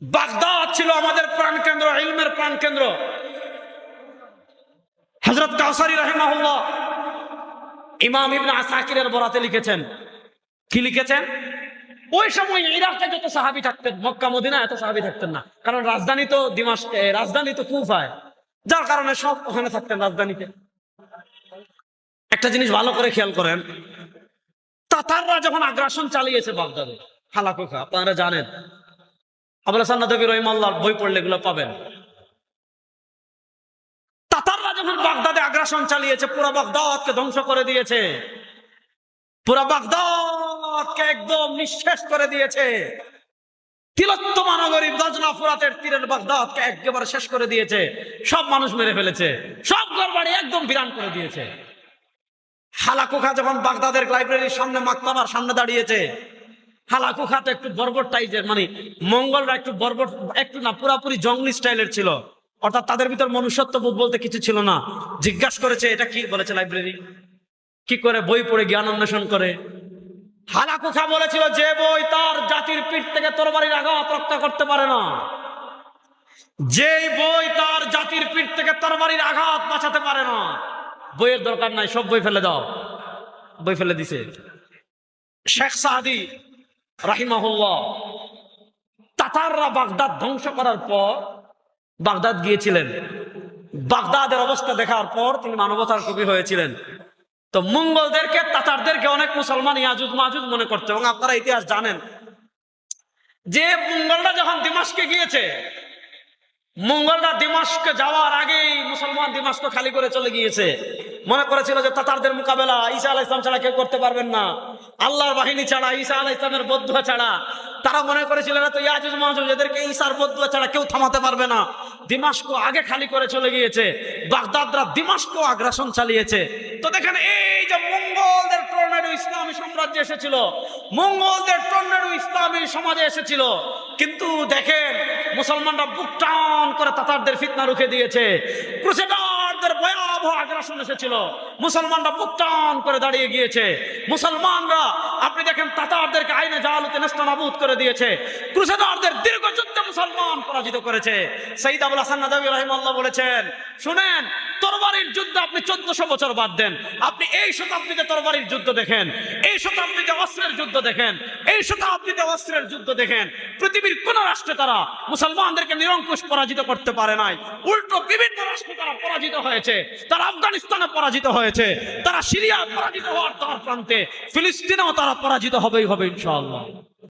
Baghdad ছিল আমাদের প্রাণকেন্দ্র, ইলমের প্রাণকেন্দ্র। হযরত কাউসারী রাহিমাহুল্লাহ ইমাম ইবনে আসাকিরের বরাতে লিখেছেন, কি লিখেছেন? ওই সময় ইরাকে যত সাহাবী থাকতেন, মক্কা মদিনা এত সাহাবী থাকতেন না, কারণ রাজধানী তো দিমাশকে, রাজধানী তো কুফায়, যার কারণে সব ওখানে থাকতেন রাজধানীতে। একটা জিনিস ভালো করে খেয়াল করেন, তাতাররা যখন আগ্রাসন চালিয়েছে বাগদাদে, হালাকুখা আপনারা জানেন, আবুল হাসান নদভী রাহিমাহুল্লাহর বই পড়লে এগুলো পাবেন। তাতাররা যখন বাগদাদে আগ্রাসন চালিয়েছে, পুরো বাগদাদকে ধ্বংস করে দিয়েছে, পুরো বাগদাদকে একদম নিঃশেষ করে দিয়েছে। তিলোত্তমা নগরী দজলা ফুরাতের তীরের বাগদাদকে একেবারে শেষ করে দিয়েছে, সব মানুষ মেরে ফেলেছে, সব ঘরবাড়ি একদম বিরান করে দিয়েছে। হালাকুখা যখন বাগদাদের লাইব্রেরির সামনে, মাকতাবার সামনে দাঁড়িয়েছে, হালাকুখা তো একটু বর্বর টাইপের, মানে মঙ্গলরা একটু বর্বর, একটু না পুরাপুরি জঙ্গলি স্টাইলের ছিল, অর্থাৎ তাদের ভিতর মনুষ্যত্ববোধ বলতে কিছু ছিল না। জিজ্ঞাসা করেছে এটা কি, বলেছে লাইব্রেরি। কি করে? বই পড়ে জ্ঞান অন্বেষণ করে। হালাকুখা বলেছিল যে বই তার জাতির পিঠ থেকে তরবারির আঘাত রক্ষা করতে পারে না, যে বই তার জাতির পিঠ থেকে তরবারির আঘাত বাঁচাতে পারে না, বইয়ের দরকার নাই, সব বই ফেলে দাও। বই ফেলে দিছে। শেখ সাদি রাহিমাহুল্লাহ তাতাররা বাগদাদ ধ্বংস করার পর বাগদাদ গিয়েছিলেন। বাগদাদের অবস্থা দেখার পর তিনি মানবতার কবি হয়েছিলেন। তো মঙ্গলদেরকে, তাতারদেরকে অনেক মুসলমান ইয়াজুজ মাজুজ মনে করছে, এবং আপনারা ইতিহাস জানেন যে মঙ্গলরা যখন দিমাশকে গিয়েছে, মঙ্গলরা দিমাশকে যাওয়ার আগেই মুসলমান দিমাশক খালি করে চলে গিয়েছে। মনে করেছিল যে তাতারদের মোকাবেলা ঈসা আলাইহিস সালাম ছাড়া কেউ করতে পারবেন না, আল্লাহর বাহিনী ছাড়া, ঈসা আলাইহিস সালামের বদদুয়া ছাড়া। তারা মনে করেছিল না তো ইয়াজুজ মাজুজ, এদেরকে ঈসার বদদুয়া ছাড়া কেউ থামাতে পারবে না। দিমাশক আগে খালি করে চলে গিয়েছে, বাগদাদরা দিমাশক আগ্রাসন চালিয়েছে। তো দেখেন, এই যে মঙ্গলদের টর্নেডো ইসলামী সাম্রাজ্যে এসেছিল, মঙ্গলদের টর্নেডো ইসলামী সমাজে এসেছিল, কিন্তু দেখেন মুসলমানরা বুক টান করে তাতারদের ফিতনা রুখে দিয়েছে। ক্রুসেডারদের ভয়াবহ আগ্রাসন এসেছিল, মুসলমানরা বুক টান করে দাঁড়িয়ে গিয়েছে। মুসলমানরা আপনি দেখেন তাতারদেরকে আইনে জালালতে নেস্তনাবুদ করে দিয়েছে। ক্রুসেডারদের দীর্ঘ যুদ্ধে মুসলমান পরাজিত করেছে। সাইয়্যিদ আবুল হাসান নদভী রাহিমাহুল্লাহ বলেছেন, শুনেন, তরবারির যুদ্ধ আপনি 1400 বছর বাদ দেন, আপনি এই শতাব্দীতে তরবারির যুদ্ধ দেখেন, এই শতাব্দীতে অস্ত্রের যুদ্ধ দেখেন, এই শতাব্দীতে অস্ত্রের যুদ্ধ দেখেন। পৃথিবীর কোন রাষ্ট্রে তারা মুসলমানদেরকে নিরঙ্কুশ পরাজিত করতে পারে নাই, উল্টো বিভিন্ন রাষ্ট্রে তারা পরাজিত হয়েছে। তারা আফগানিস্তানে পরাজিত হয়েছে, তারা সিরিয়া পরাজিত হওয়ার দ্বার প্রান্তে, ফিলিস্তিনেও তারা পরাজিত হবেই হবে ইনশাআল্লাহ।